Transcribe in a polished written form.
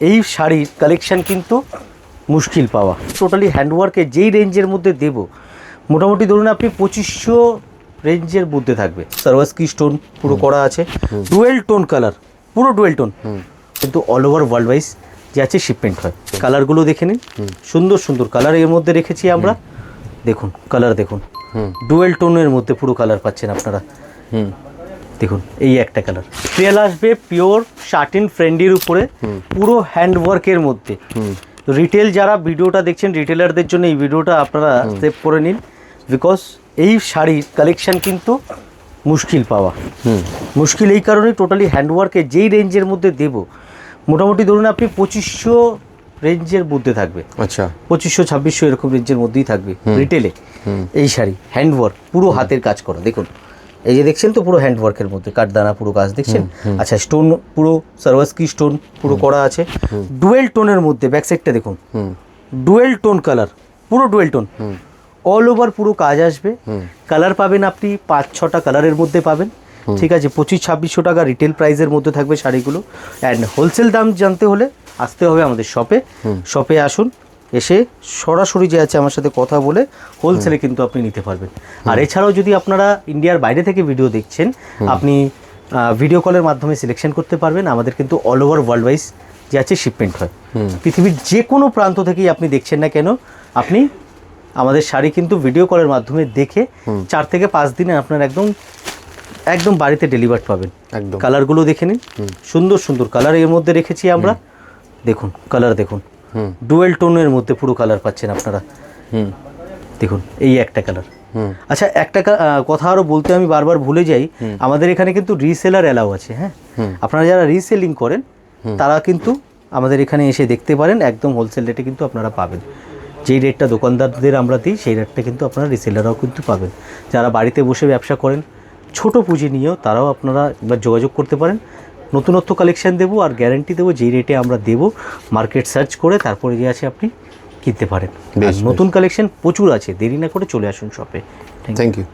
এই শাড়ির কালেকশন কিন্তু মুশকিল পাওয়া। টোটালি হ্যান্ডওয়ার্কে যেই রেঞ্জের মধ্যে দেব, মোটামুটি ধরুন আপনি 2500 রেঞ্জের মধ্যে থাকবে। সার্ভাসকি স্টোন পুরো করা আছে, ডুয়েল টোন কালার, পুরো ডুয়েল টোন, কিন্তু অল ওভার ওয়ার্ল্ড ওয়াইজ যে আছে শিপমেন্ট হয়। কালারগুলো দেখে নিন, সুন্দর সুন্দর কালার এর মধ্যে রেখেছি আমরা। দেখুন কালার, দেখুন ডুয়েল টোনের মধ্যে পুরো কালার পাচ্ছেন আপনারা। দেখুন এই একটা কালার ট্রেল আসবে পিওর শার্টিন ফ্রেন্ডির উপরে, পুরো হ্যান্ডওয়ার্কের মধ্যে। রিটেল যারা ভিডিওটা দেখছেন, রিটেলারদের জন্য এই ভিডিওটা আপনারা সেভ করে নিন, বিকজ এই শাড়ির কালেকশন কিন্তু মুশকিল পাওয়া। মুশকিল এই কারণে, টোটালি হ্যান্ডওয়ার্কে যেই রেঞ্জের মধ্যে দেব, মোটামুটি ধরুন আপনি 2500 রেঞ্জের মধ্যে থাকবে। আচ্ছা, 2500-2600 এরকম রেঞ্জের মধ্যেই থাকবে রিটেলে এই শাড়ি। হ্যান্ডওয়ার্ক পুরো হাতের কাজ করা, দেখুন এই যে দেখছেন তো পুরো হ্যান্ডওয়ার্কের মধ্যে কাঠদানা পুরো কাজ দেখছেন। আচ্ছা, স্টোন পুরো সার্ভাসকি স্টোন পুরো করা আছে, ডুয়েল টোনের মধ্যে। ব্যাক সাইডটা দেখুন, ডুয়েল টোন কালার, পুরো ডুয়েল টোন, অল ওভার পুরো কাজ আসবে। কালার পাবেন আপনি 5-6টা কালারের মধ্যে পাবেন, ঠিক আছে। 2500-2600 টাকা রিটেল প্রাইসের মধ্যে থাকবে শাড়িগুলো। অ্যান্ড হোলসেল দাম জানতে হলে আসতে হবে আমাদের শপে। শপে আসুন, এসে সরাসরি যে আছে আমার সাথে কথা বলে হোলসেলে কিন্তু আপনি নিতে পারবেন। আর এছাড়াও যদি আপনারা ইন্ডিয়ার বাইরে থেকে ভিডিও দেখছেন, আপনি ভিডিও কলের মাধ্যমে সিলেকশন করতে পারবেন। আমাদের কিন্তু অল ওভার ওয়ার্ল্ড ওয়াইজ যে আছে শিপমেন্ট হয়। পৃথিবীর যে কোনো প্রান্ত থেকেই আপনি দেখছেন না কেন, আপনি আমাদের শাড়ি কিন্তু ভিডিও কলের মাধ্যমে দেখে 4 থেকে 5 দিনে আপনার একদম বাড়িতে ডেলিভার পাবেন। একদম কালারগুলো দেখে নিন, সুন্দর সুন্দর কালার এর মধ্যে রেখেছি আমরা। দেখুন কালার, দেখুন ডুয়েল টোনের মধ্যে পুরো কালার পাচ্ছেন আপনারা। দেখুন এই একটা কালার। আচ্ছা, একটা কথা আরও বলতে আমি বারবার ভুলে যাই, আমাদের এখানে কিন্তু রিসেলার অ্যালাউ আছে। হ্যাঁ, আপনারা যারা রিসেলিং করেন তারা কিন্তু আমাদের এখানে এসে দেখতে পারেন, একদম হোলসেল রেটে কিন্তু আপনারা পাবেন। যেই রেটটা দোকানদারদের আমরা দিই, সেই রেটটা কিন্তু আপনারা রিসেলাররাও কিন্তু পাবেন। যারা বাড়িতে বসে ব্যবসা করেন, ছোট পুঁজি নিয়েও, তারাও আপনারা একবার যোগাযোগ করতে পারেন। নতুনত্ব কালেকশান দেবো আর গ্যারান্টি দেবো, যেই রেটে আমরা দেবো মার্কেট সার্চ করে তারপরে যে আছে আপনি কিনতে পারেন। নতুন কালেকশন প্রচুর আছে, দেরি না করে চলে আসুন শপে। Thank you.